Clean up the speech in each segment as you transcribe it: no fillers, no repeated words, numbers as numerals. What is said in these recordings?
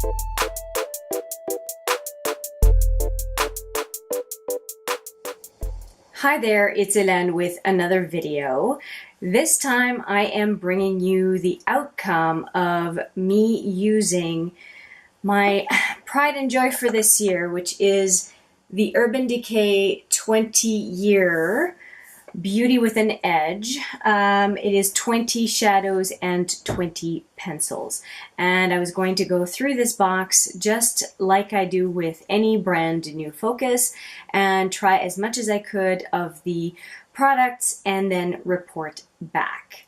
Hi there, it's Hélène with another video. This time I am bringing you the outcome of me using my pride and joy for this year, which is the Urban Decay 20-year Beauty with an Edge. It is 20 shadows and 20 pencils. And I was going to go through this box just like I do with any brand new focus and try as much as I could of the products and then report back.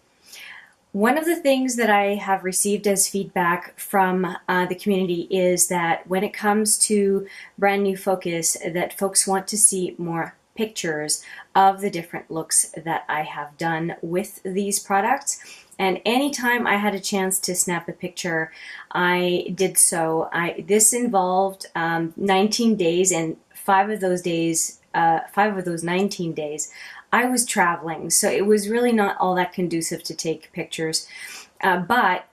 One of the things that I have received as feedback from the community is that when it comes to brand new focus, that folks want to see more pictures of the different looks that I have done with these products. And anytime I had a chance to snap a picture, I did so. This involved 19 days, and 5 of those 19 days, I was traveling. So it was really not all that conducive to take pictures. But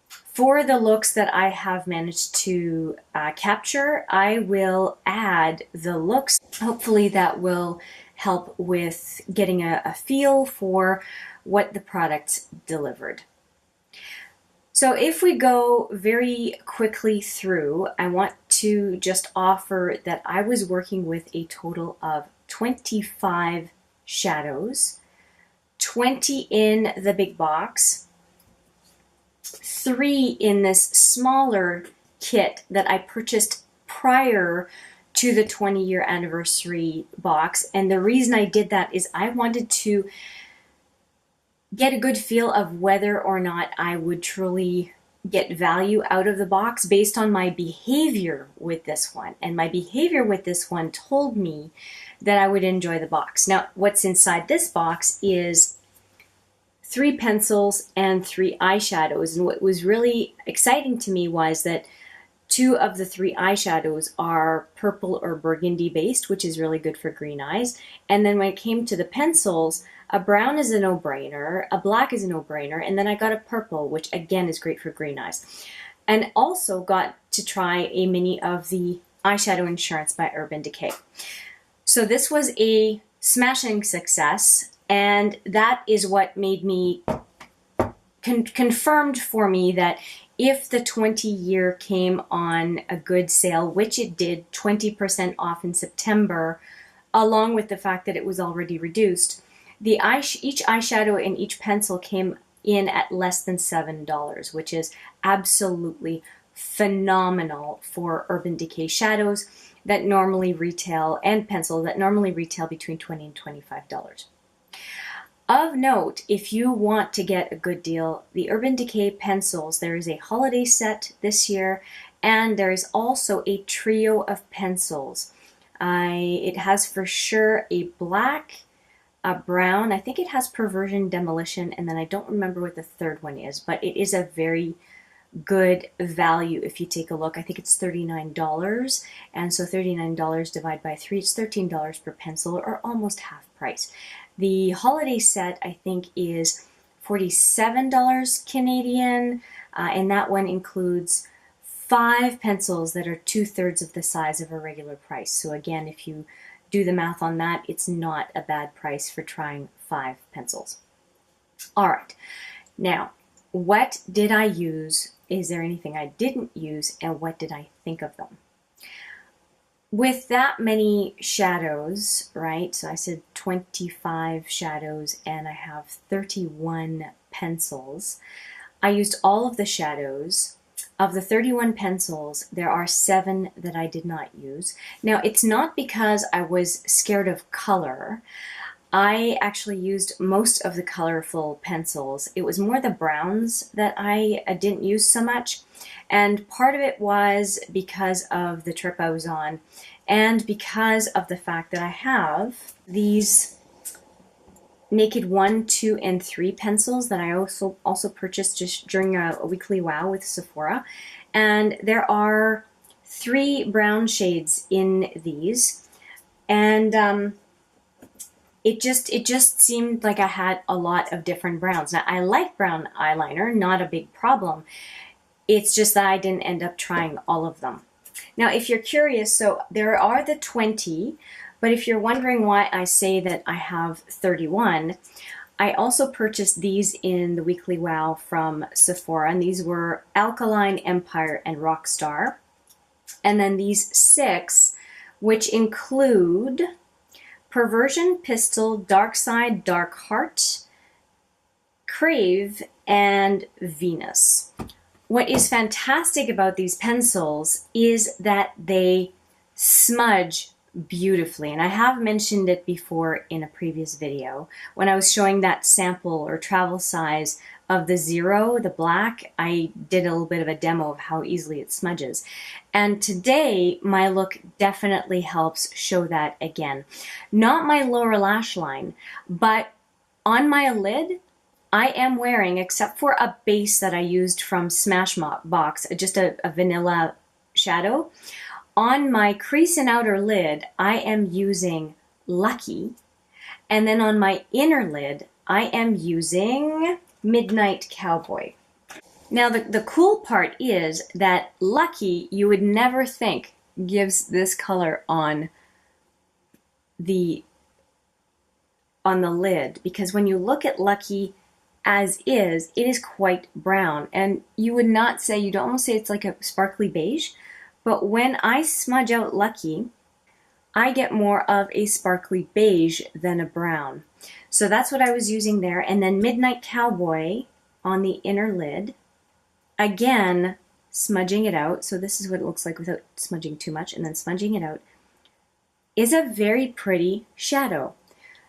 for the looks that I have managed to capture, I will add the looks. Hopefully that will help with getting a feel for what the product delivered. So if we go very quickly through, I want to just offer that I was working with a total of 25 shadows, 20 in the big box, 3 in this smaller kit that I purchased prior to the 20-year anniversary box. And the reason I did that is I wanted to get a good feel of whether or not I would truly get value out of the box based on my behavior with this one. And my behavior with this one told me that I would enjoy the box. Now, what's inside this box is 3 pencils and 3 eyeshadows. And what was really exciting to me was that 2 of the 3 eyeshadows are purple or burgundy based, which is really good for green eyes. And then when it came to the pencils, a brown is a no-brainer, a black is a no-brainer, and then I got a purple, which again is great for green eyes. And also got to try a mini of the Eyeshadow Insurance by Urban Decay. So this was a smashing success, and that is what made me confirmed for me that if the 20-year came on a good sale, which it did, 20% off in September, along with the fact that it was already reduced, each eyeshadow and each pencil came in at less than $7, which is absolutely phenomenal for Urban Decay shadows that normally retail, and pencils that normally retail between $20 and $25. Of note, if you want to get a good deal, the Urban Decay pencils, there is a holiday set this year, and there is also a trio of pencils. It has for sure a black, a brown, I think it has Perversion Demolition, and then I don't remember what the third one is, but it is a very good value if you take a look. I think it's $39, and so $39 divided by 3, it's $13 per pencil, or almost half price. The holiday set, I think, is $47 Canadian, and that one includes 5 pencils that are 2/3 of the size of a regular price. So again, if you do the math on that, it's not a bad price for trying 5 pencils. All right, now, what did I use? Is there anything I didn't use, and what did I think of them? With that many shadows, right, so I said 25 shadows and I have 31 pencils. I used all of the shadows. Of the 31 pencils, there are 7 that I did not use. Now, it's not because I was scared of color. I actually used most of the colorful pencils. It was more the browns that I didn't use so much. And part of it was because of the trip I was on, and because of the fact that I have these Naked 1, 2, and 3 pencils that I also purchased just during a weekly wow with Sephora. And there are 3 brown shades in these. And it just seemed like I had a lot of different browns. Now, I like brown eyeliner, not a big problem. It's just that I didn't end up trying all of them. Now, if you're curious, so there are the 20, but if you're wondering why I say that I have 31, I also purchased these in the Weekly Wow from Sephora, and these were Alkaline, Empire, and Rockstar. And then these 6, which include Perversion, Pistol, Dark Side, Dark Heart, Crave, and Venus. What is fantastic about these pencils is that they smudge beautifully. And I have mentioned it before in a previous video. When I was showing that sample or travel size of the 0, the black, I did a little bit of a demo of how easily it smudges. And today, my look definitely helps show that again. Not my lower lash line, but on my lid, I am wearing, except for a base that I used from Smashbox, just a vanilla shadow, on my crease and outer lid, I am using Lucky. And then on my inner lid, I am using Midnight Cowboy. Now, the cool part is that Lucky, you would never think gives this color on the lid, because when you look at Lucky as is, it is quite brown, and you would not say, you'd almost say it's like a sparkly beige, but when I smudge out Lucky, I get more of a sparkly beige than a brown. So that's what I was using there. And then Midnight Cowboy on the inner lid, again smudging it out, so this is what it looks like without smudging too much, and then smudging it out, is a very pretty shadow.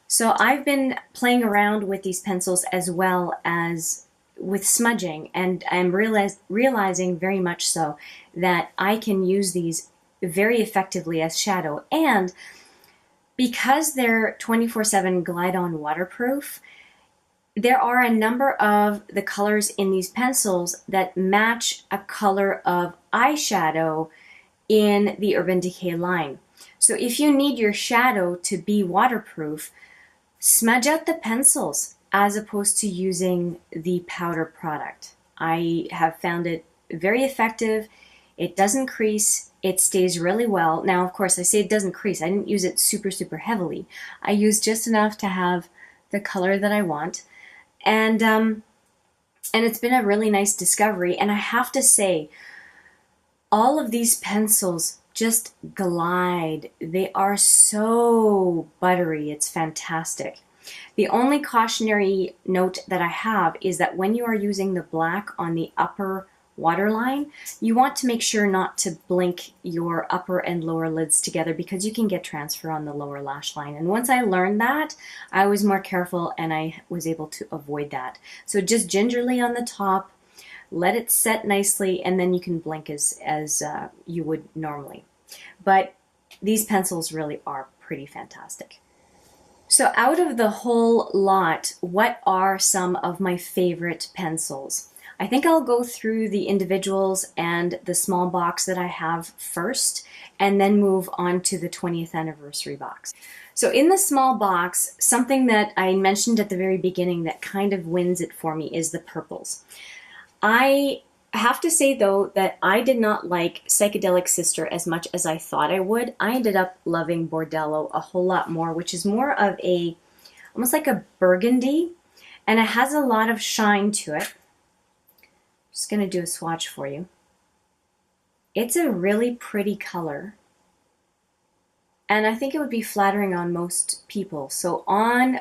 So I've been playing around with these pencils as well as with smudging, and I'm realizing very much so that I can use these very effectively as shadow. And because they're 24/7 Glide-On waterproof, there are a number of the colors in these pencils that match a color of eyeshadow in the Urban Decay line. So if you need your shadow to be waterproof, smudge out the pencils as opposed to using the powder product. I have found it very effective. It doesn't crease. It stays really well. Now, of course, I say it doesn't crease. I didn't use it super, super heavily. I used just enough to have the color that I want. And it's been a really nice discovery. And I have to say, all of these pencils just glide. They are so buttery. It's fantastic. The only cautionary note that I have is that when you are using the black on the upper waterline, you want to make sure not to blink your upper and lower lids together, because you can get transfer on the lower lash line. And once I learned that, I was more careful and I was able to avoid that. So just gingerly on the top, let it set nicely, and then you can blink as you would normally. But these pencils really are pretty fantastic. So out of the whole lot, what are some of my favorite pencils? I think I'll go through the individuals and the small box that I have first, and then move on to the 20th anniversary box. So in the small box, something that I mentioned at the very beginning that kind of wins it for me is the purples. I have to say, though, that I did not like Psychedelic Sister as much as I thought I would. I ended up loving Bordello a whole lot more, which is more of a, almost like a burgundy, and it has a lot of shine to it. Just going to do a swatch for you. It's a really pretty color, and I think it would be flattering on most people. So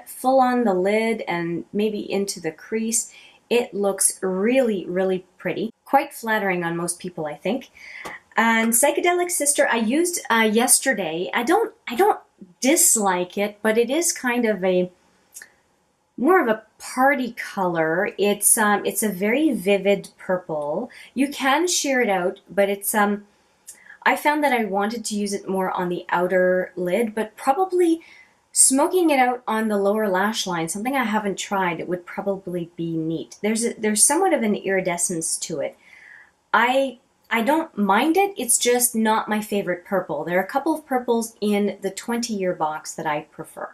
full on the lid and maybe into the crease, it looks really, really pretty. Quite flattering on most people, I think. And Psychedelic Sister I used yesterday. I don't dislike it, but it is kind of more of a party color. It's a very vivid purple. You can sheer it out, but it's I found that I wanted to use it more on the outer lid, but probably smoking it out on the lower lash line, something I haven't tried, it would probably be neat. There's somewhat of an iridescence to it. I don't mind it, it's just not my favorite purple. There are a couple of purples in the 20-year box that I prefer.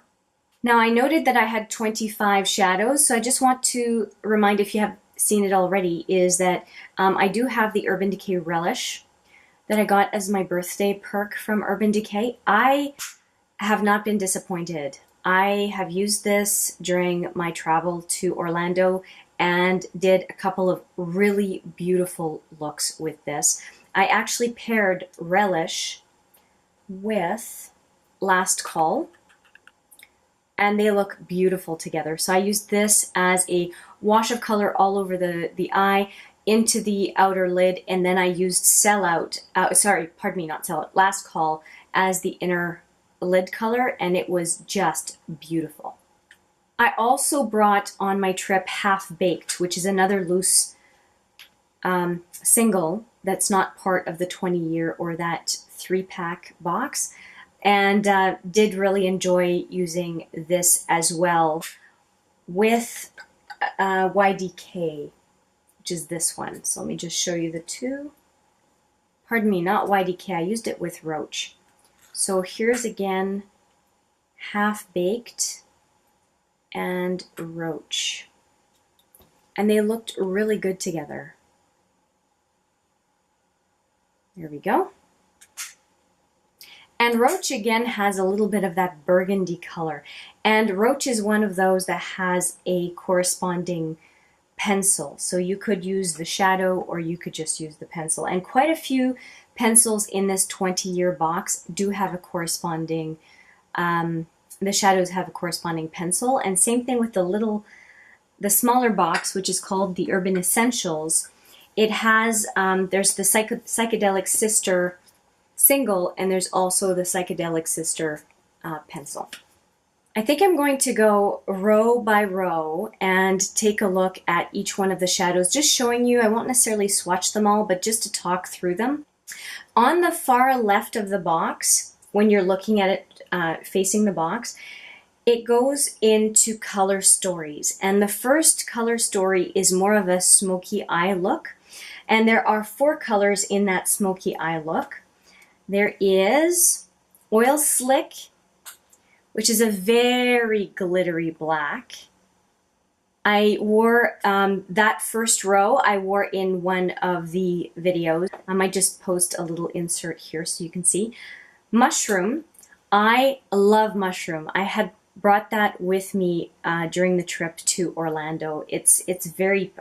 Now, I noted that I had 25 shadows, so I just want to remind, if you have seen it already, is that I do have the Urban Decay Relish that I got as my birthday perk from Urban Decay. I have not been disappointed. I have used this during my travel to Orlando and did a couple of really beautiful looks with this. I actually paired Relish with Last Call, and they look beautiful together. So I used this as a wash of color all over the eye, into the outer lid, and then I used Last Call as the inner lid color, and it was just beautiful. I also brought on my trip Half Baked, which is another loose single that's not part of the 20-year or that 3-pack box, and did really enjoy using this as well with YDK, which is this one. So let me just show you the two. Pardon me, not YDK, I used it with Roach. So here's again Half Baked and Roach, and they looked really good together. There we go. And Roach again has a little bit of that burgundy color, and Roach is one of those that has a corresponding pencil, so you could use the shadow or you could just use the pencil, and quite a few pencils in this 20-year box do have a corresponding the shadows have a corresponding pencil. And same thing with the smaller box, which is called the Urban Essentials. It has there's the Psychedelic Sister single, and there's also the Psychedelic Sister pencil. I think I'm going to go row by row and take a look at each one of the shadows, just showing you. I won't necessarily swatch them all, but just to talk through them. On the far left of the box, when you're looking at it facing the box, it goes into color stories. And the first color story is more of a smoky eye look. And there are 4 colors in that smoky eye look. There is Oil Slick, which is a very glittery black. I wore that first row, I wore in one of the videos. I might just post a little insert here so you can see. Mushroom. I love Mushroom. I had brought that with me during the trip to Orlando. It's very,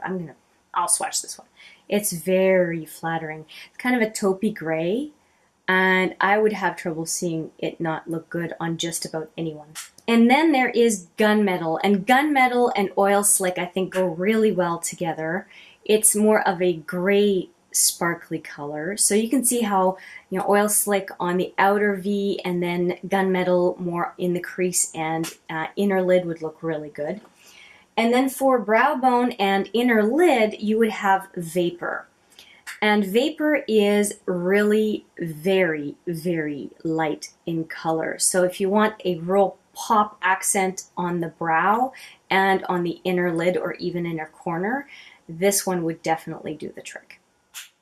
I'll swatch this one. It's very flattering. It's kind of a taupey gray, and I would have trouble seeing it not look good on just about anyone. And then there is Gunmetal, and Gunmetal and Oil Slick I think go really well together. It's more of a gray sparkly color, so you can see how, you know, Oil Slick on the outer V and then Gunmetal more in the crease and inner lid would look really good. And then for brow bone and inner lid, you would have Vapor. And Vapor is really very, very light in color. So if you want a real pop accent on the brow and on the inner lid or even inner corner, this one would definitely do the trick.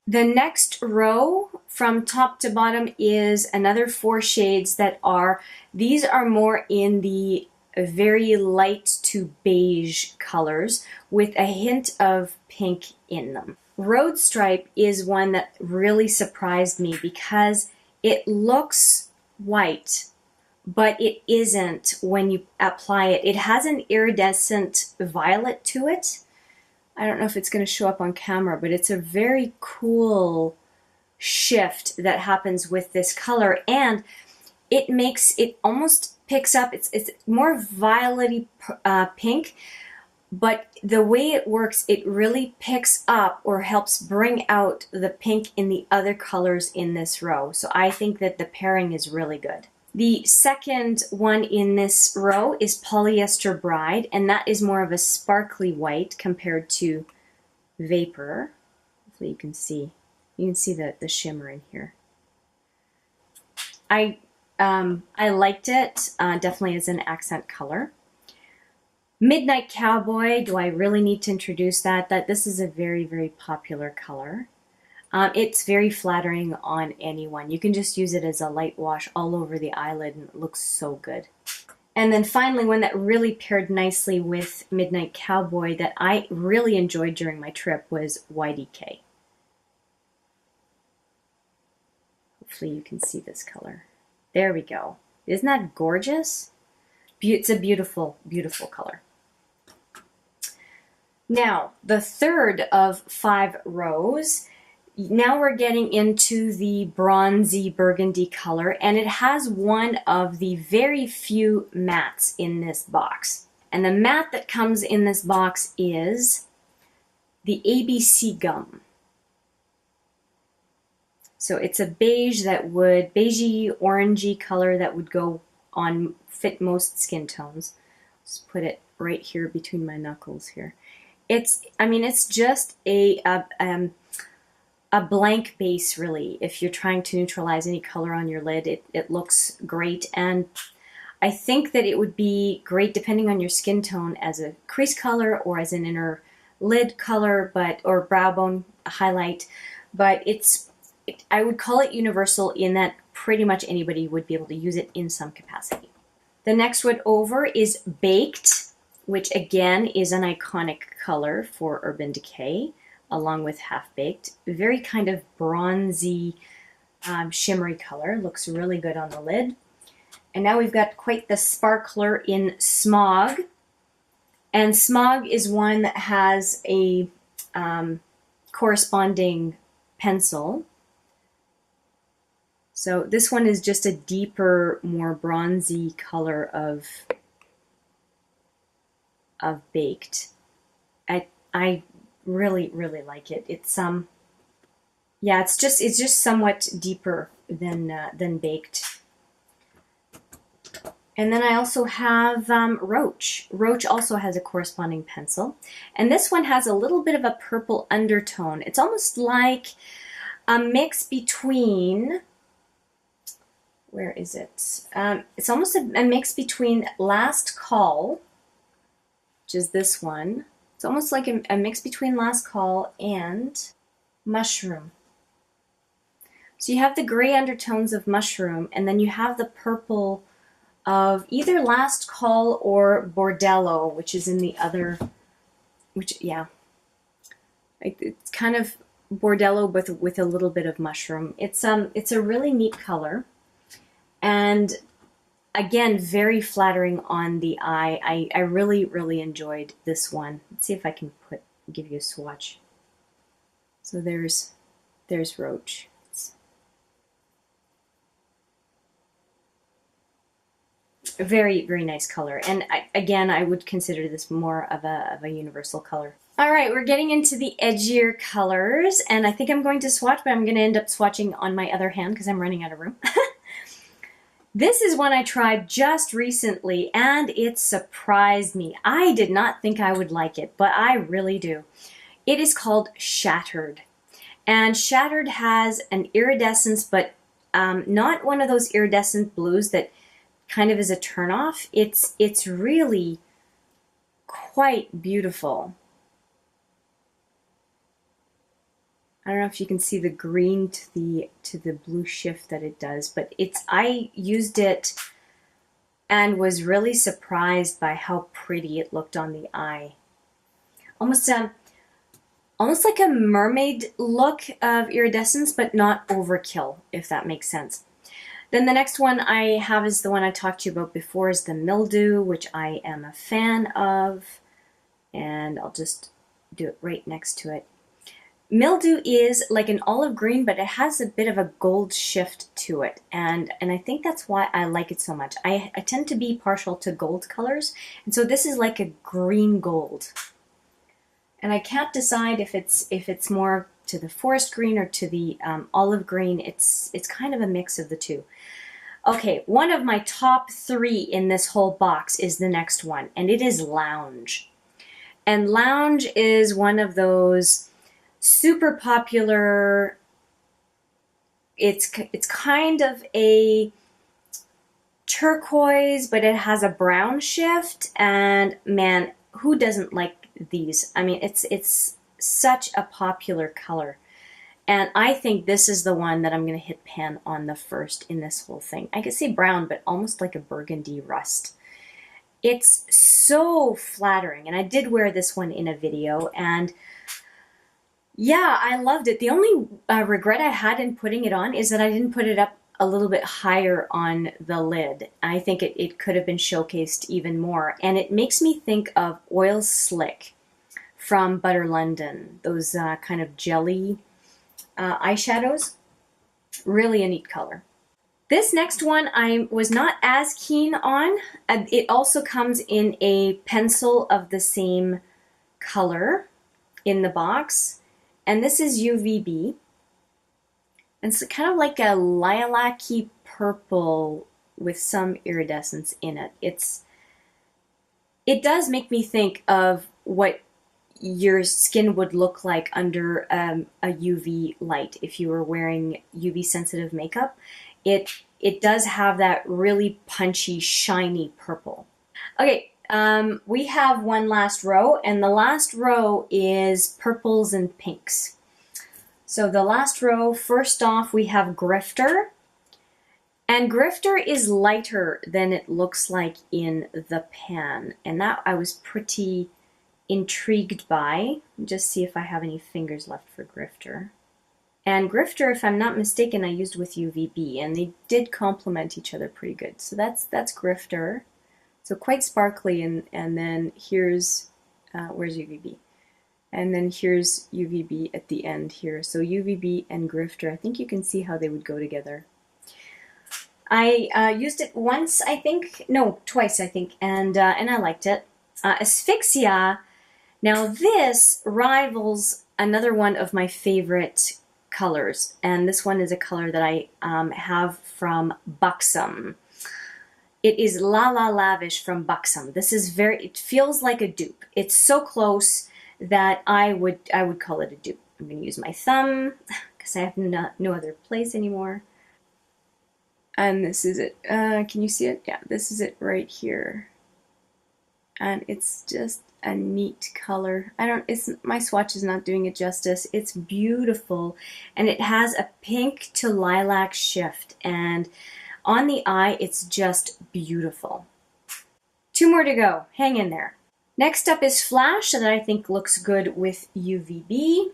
The next row from top to bottom is another 4 shades that are, these are more in the very light to beige colors with a hint of pink in them. Road Stripe is one that really surprised me because it looks white, but it isn't when you apply it. It has an iridescent violet to it. I don't know if it's going to show up on camera, but it's a very cool shift that happens with this color, and it makes it almost picks up, it's more violet-y pink, but the way it works, it really picks up or helps bring out the pink in the other colors in this row. So I think that the pairing is really good. The second one in this row is Polyester Bride, and that is more of a sparkly white compared to Vapor. Hopefully you can see the shimmer in here. I liked it, definitely as an accent color. Midnight Cowboy, do I really need to introduce that? This is a very, very popular color. It's very flattering on anyone. You can just use it as a light wash all over the eyelid and it looks so good. And then finally, one that really paired nicely with Midnight Cowboy that I really enjoyed during my trip was YDK. Hopefully you can see this color. There we go. Isn't that gorgeous? It's a beautiful, beautiful color. Now, the third of 5 rows, now we're getting into the bronzy burgundy color, and it has one of the very few mattes in this box. And the matte that comes in this box is the ABC Gum. So it's a beige that would, beigey, orangey color that would go on, fit most skin tones. Just put it right here between my knuckles here. I mean, it's just a blank base, really. If you're trying to neutralize any color on your lid, it looks great. And I think that it would be great depending on your skin tone as a crease color or as an inner lid color, or brow bone highlight. But I would call it universal in that pretty much anybody would be able to use it in some capacity. The next one over is Baked, which again is an iconic color for Urban Decay, along with Half Baked. Very kind of bronzy, shimmery color. Looks really good on the lid. And now we've got quite the sparkler in Smog. And Smog is one that has a corresponding pencil. So this one is just a deeper, more bronzy color of Baked. I really, really like it. It's yeah, it's just somewhat deeper than Baked. And then I also have Roach. Roach also has a corresponding pencil. And this one has a little bit of a purple undertone. It's almost like a mix between, where is it? It's almost a mix between Last Call, which is this one. It's almost like a mix between Last Call and Mushroom. So you have the gray undertones of Mushroom, and then you have the purple of either Last Call or Bordello, which is in the other, yeah. It's kind of Bordello with a little bit of Mushroom. It's a really neat color. And again, very flattering on the eye. I really, really enjoyed this one. Let's see if I can give you a swatch. So there's Roach. A very, very nice color. And I would consider this more of a universal color. All right, we're getting into the edgier colors. And I think I'm going to swatch, but I'm going to end up swatching on my other hand because I'm running out of room. This is one I tried just recently, and it surprised me. I did not think I would like it, but I really do. It is called Shattered. And Shattered has an iridescence, but not one of those iridescent blues that kind of is a turnoff. It's really quite beautiful. I don't know if you can see the green to the blue shift that it does, but I used it and was really surprised by how pretty it looked on the eye. Almost like a mermaid look of iridescence, but not overkill, if that makes sense. Then the next one I have is the one I talked to you about before, is the Mildew, which I am a fan of. And I'll just do it right next to it. Mildew is like an olive green, but it has a bit of a gold shift to it. And I think that's why I like it so much. I tend to be partial to gold colors. And so this is like a green gold. And I can't decide if it's more to the forest green or to the olive green. It's kind of a mix of the two. Okay, one of my top 3 in this whole box is the next one, and it is Lounge. And Lounge is one of those super popular, it's kind of a turquoise, but it has a brown shift, and man, who doesn't like these? I mean, it's such a popular color. And I think this is the one that I'm going to hit pan on the first in this whole thing. I could say brown, but almost like a burgundy rust. It's so flattering, and I did wear this one in a video, and yeah, I loved it. The only regret I had in putting it on is that I didn't put it up a little bit higher on the lid. I think it could have been showcased even more, and it makes me think of Oil Slick from Butter London, those kind of jelly eyeshadows. Really a neat color. This next one I was not as keen on. It also comes in a pencil of the same color in the box. And this is UVB. And it's kind of like a lilac-y purple with some iridescence in it. It does make me think of what your skin would look like under a UV light if you were wearing UV sensitive makeup. It does have that really punchy, shiny purple. Okay, we have one last row, and the last row is purples and pinks. So the last row, first off, we have Grifter. And Grifter is lighter than it looks like in the pan. And that I was pretty intrigued by. Just see if I have any fingers left for Grifter. And Grifter, if I'm not mistaken, I used with UVB, and they did complement each other pretty good. So that's Grifter. So quite sparkly, and then here's, where's UVB? And then here's UVB at the end here. So UVB and Grifter, I think you can see how they would go together. I used it once, I think, no, twice, I think, and I liked it. Asphyxia, now this rivals another one of my favorite colors, and this one is a color that I have from Buxom. It is La La Lavish from Buxom. This is it feels like a dupe. It's so close that I would call it a dupe. I'm going to use my thumb because I have no other place anymore. And this is it. Can you see it? Yeah, this is it right here. And it's just a neat color. My swatch is not doing it justice. It's beautiful, and it has a pink to lilac shift, and on the eye it's just beautiful. Two more to go. Hang in there. Next up is Flash, that I think looks good with UVB.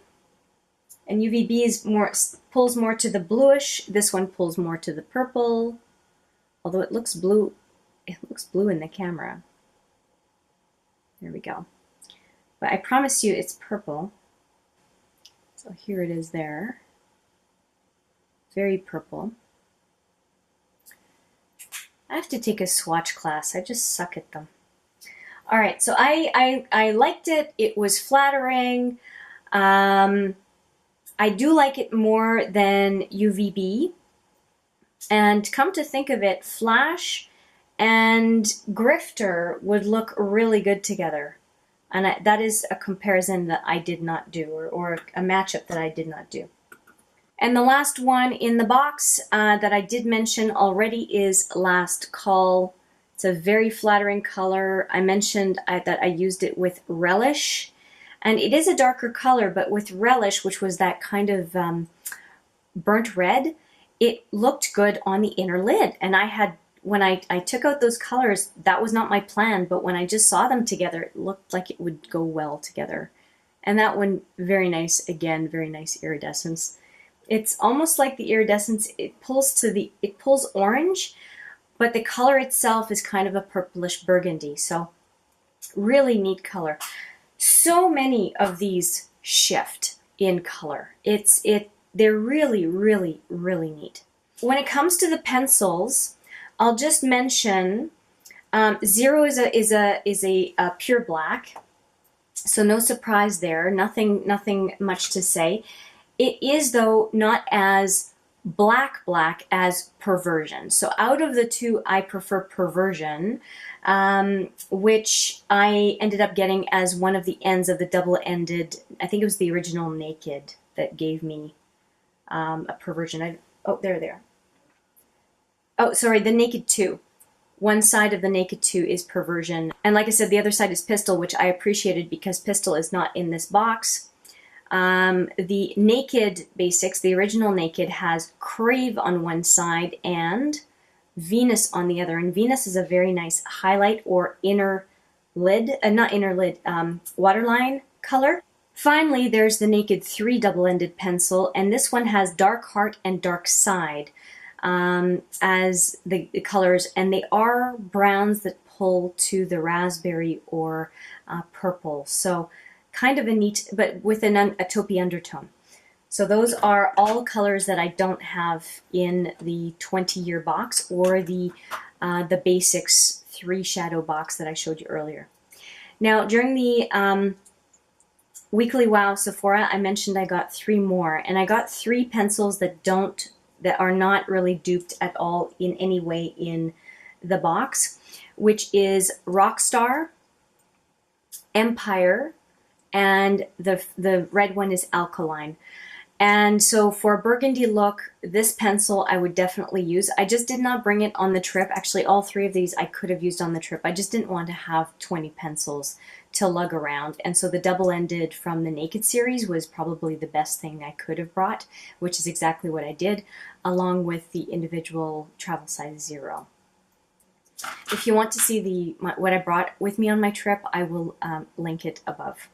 And UVB pulls more to the bluish. This one pulls more to the purple. Although it looks blue. It looks blue in the camera. There we go. But I promise you it's purple. So here it is there. Very purple. I have to take a swatch class. I just suck at them. All right, so I liked it. It was flattering. I do like it more than UVB. And come to think of it, Flash and Grifter would look really good together. And that is a comparison that I did not do, or a matchup that I did not do. And the last one in the box that I did mention already is Last Call. It's a very flattering color. I mentioned that I used it with Relish. And it is a darker color, but with Relish, which was that kind of burnt red, it looked good on the inner lid. And when I took out those colors, that was not my plan, but when I just saw them together, it looked like it would go well together. And that one, very nice, again, very nice iridescence. It's almost like the iridescence, it pulls orange, but the color itself is kind of a purplish burgundy. So really neat color. So many of these shift in color. They're really, really, really neat. When it comes to the pencils, I'll just mention Zero is a pure black, so no surprise there. Nothing much to say. It is, though, not as black as Perversion. So out of the two, I prefer Perversion, which I ended up getting as one of the ends of the double-ended. I think it was the original Naked that gave me a Perversion. There. Oh, sorry, the Naked 2. One side of the Naked 2 is Perversion. And like I said, the other side is Pistol, which I appreciated because Pistol is not in this box. The Naked Basics, the original Naked, has Crave on one side and Venus on the other. And Venus is a very nice highlight or inner lid, not inner lid, waterline color. Finally, there's the Naked 3 double-ended pencil, and this one has Dark Heart and Dark Side as the colors, and they are browns that pull to the raspberry or purple. So kind of a neat, but with a taupey undertone. So those are all colors that I don't have in the 20-year box or the Basics 3 shadow box that I showed you earlier. Now, during the Weekly Wow Sephora, I mentioned I got 3 more, and I got 3 pencils that are not really duped at all in any way in the box, which is Rockstar, Empire, and the red one is Alkaline. And so for a burgundy look, this pencil I would definitely use. I just did not bring it on the trip. Actually, all 3 of these I could have used on the trip. I just didn't want to have 20 pencils to lug around. And so the double-ended from the Naked series was probably the best thing I could have brought, which is exactly what I did, along with the individual travel size 0. If you want to see what I brought with me on my trip, I will link it above.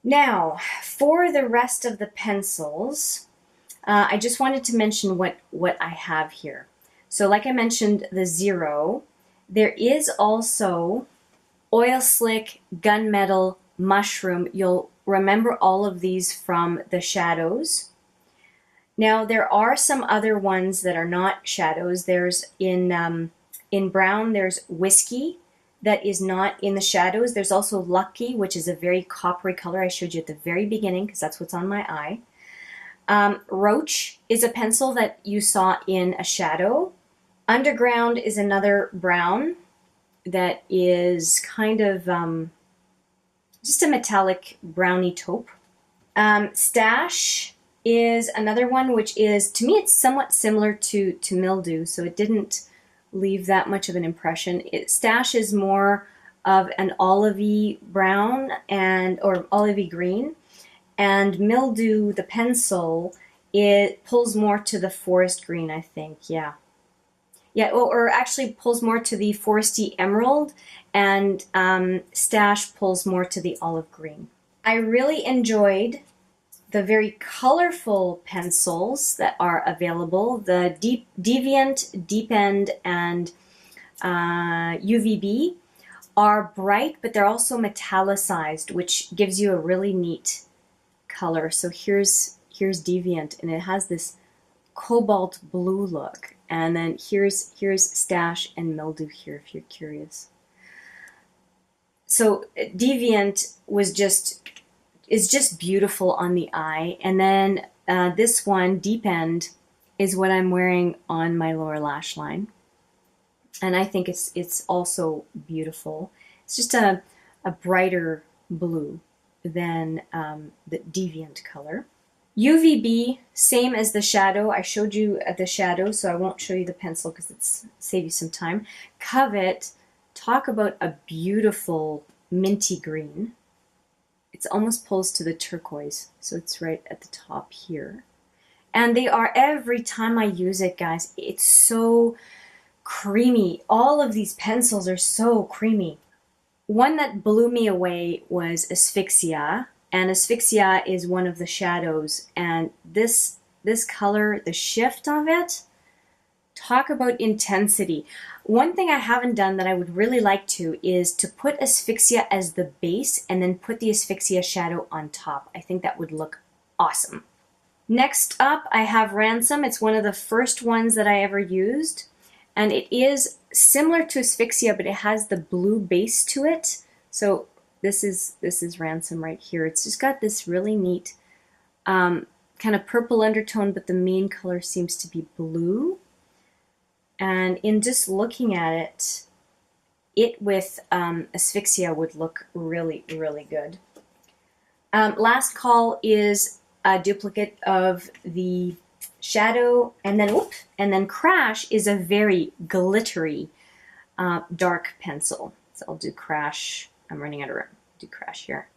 Now, for the rest of the pencils, I just wanted to mention what I have here. So like I mentioned, the 0, there is also Oil Slick, Gunmetal, Mushroom. You'll remember all of these from the shadows. Now, there are some other ones that are not shadows. There's in brown, there's Whiskey, that is not in the shadows. There's also Lucky, which is a very coppery color I showed you at the very beginning because that's what's on my eye. Roach is a pencil that you saw in a shadow. Underground is another brown that is kind of just a metallic browny taupe. Stash is another one, which is, to me, it's somewhat similar to Mildew, so it didn't leave that much of an impression. Stash is more of an olivey brown or olivey green, and Mildew, the pencil, it pulls more to the forest green, I think. Yeah, or actually pulls more to the foresty emerald, and Stash pulls more to the olive green. I really enjoyed the very colorful pencils that are available. The Deviant, Deep End, and UVB are bright, but they're also metallicized, which gives you a really neat color. So here's Deviant, and it has this cobalt blue look. And then here's Stash and Mildew here, if you're curious. So Deviant is just beautiful on the eye. And then this one, Deep End, is what I'm wearing on my lower lash line. And I think it's also beautiful. It's just a brighter blue than the Deviant color. UVB, same as the shadow. I showed you the shadow, so I won't show you the pencil because it's save you some time. Covet, talk about a beautiful minty green. It almost pulls to the turquoise, so it's right at the top here. And they are, every time I use it, guys, it's so creamy. All of these pencils are so creamy. One that blew me away was Asphyxia, and Asphyxia is one of the shadows, and this color, the shift of it, talk about intensity. One thing I haven't done that I would really like to is to put Asphyxia as the base and then put the Asphyxia shadow on top. I think that would look awesome. Next up, I have Ransom. It's one of the first ones that I ever used, and it is similar to Asphyxia, but it has the blue base to it. So this is Ransom right here. It's just got this really neat kind of purple undertone, but the main color seems to be blue. And in just looking at it with Asphyxia would look really, really good. Last Call is a duplicate of the shadow, and then Crash is a very glittery dark pencil. So I'll do Crash. I'm running out of room. Do Crash here.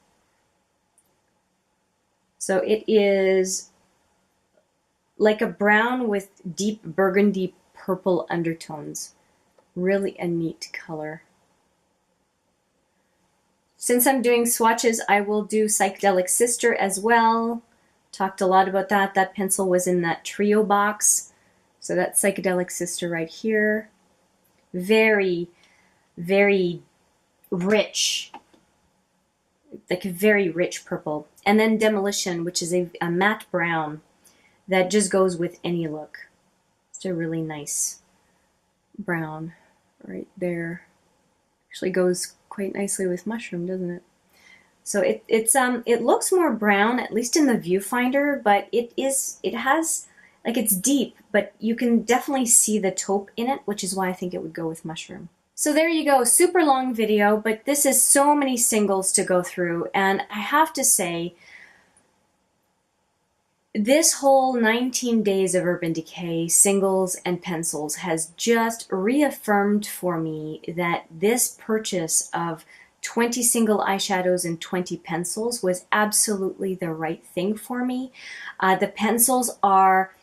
So it is like a brown with deep burgundy purple undertones. Really a neat color. Since I'm doing swatches, I will do Psychedelic Sister as well. Talked a lot about that. That pencil was in that trio box. So that's Psychedelic Sister right here. Very, very rich, like a very rich purple. And then Demolition, which is a matte brown that just goes with any look. It's a really nice brown right there. Actually goes quite nicely with mushroom, doesn't it? So it looks more brown, at least in the viewfinder, but it has, like, it's deep, but you can definitely see the taupe in it, which is why I think it would go with mushroom. So there you go, super long video, but this is so many singles to go through, and I have to say, this whole 19 days of Urban Decay singles and pencils has just reaffirmed for me that this purchase of 20 single eyeshadows and 20 pencils was absolutely the right thing for me. The pencils are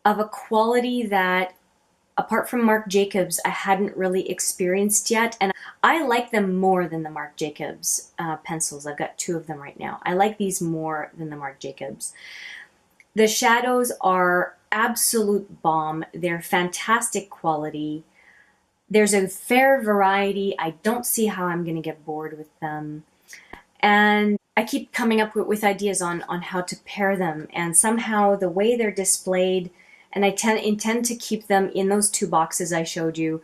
of a quality that, apart from Marc Jacobs, I hadn't really experienced yet, and I like them more than the Marc Jacobs pencils. I've got 2 of them right now. I like these more than the Marc Jacobs. The shadows are absolute bomb. They're fantastic quality. There's a fair variety. I don't see how I'm going to get bored with them. And I keep coming up with ideas on how to pair them. And somehow the way they're displayed, and I intend to keep them in those 2 boxes I showed you,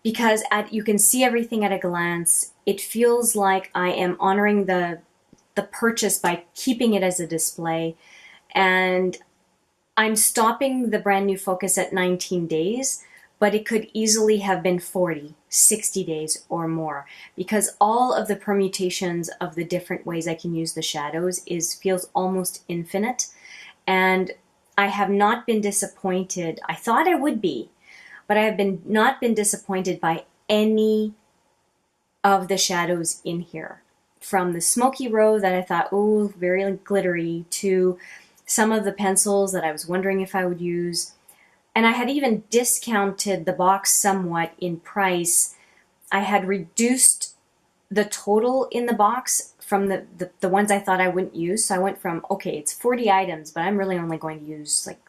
because you can see everything at a glance. It feels like I am honoring the purchase by keeping it as a display. And I'm stopping the brand new focus at 19 days, but it could easily have been 40, 60 days or more, because all of the permutations of the different ways I can use the shadows feels almost infinite. And I have not been disappointed. I thought I would be, but I have not been disappointed by any of the shadows in here. From the Smoky Row that I thought, oh, very glittery, to some of the pencils that I was wondering if I would use. And I had even discounted the box somewhat in price. I had reduced the total in the box from the ones I thought I wouldn't use. So I went from, okay, it's 40 items, but I'm really only going to use like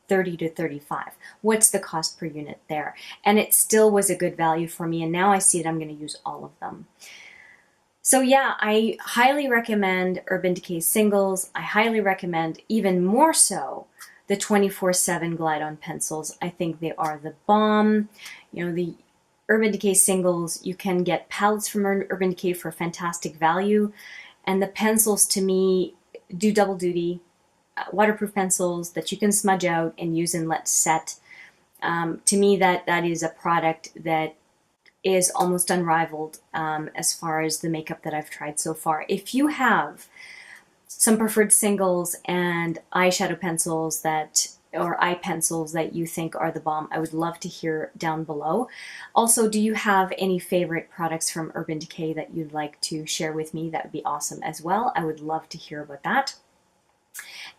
30 to 35. What's the cost per unit there? And it still was a good value for me. And now I see that I'm going to use all of them. So yeah, I highly recommend Urban Decay singles. I highly recommend, even more so, the 24/7 Glide-On pencils. I think they are the bomb. You know, the Urban Decay singles, you can get palettes from Urban Decay for fantastic value. And the pencils, to me, do double duty. Waterproof pencils that you can smudge out and use and let set. To me, that is a product that is almost unrivaled as far as the makeup that I've tried so far. If you have some preferred singles and eyeshadow pencils or eye pencils that you think are the bomb, I would love to hear down below. Also, do you have any favorite products from Urban Decay that you'd like to share with me? That would be awesome as well. I would love to hear about that.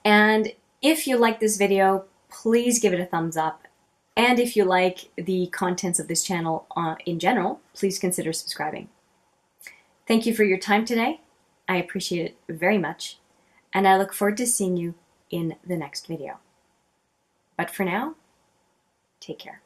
And if you like this video, please give it a thumbs up. And if you like the contents of this channel in general, please consider subscribing. Thank you for your time today. I appreciate it very much. And I look forward to seeing you in the next video. But for now, take care.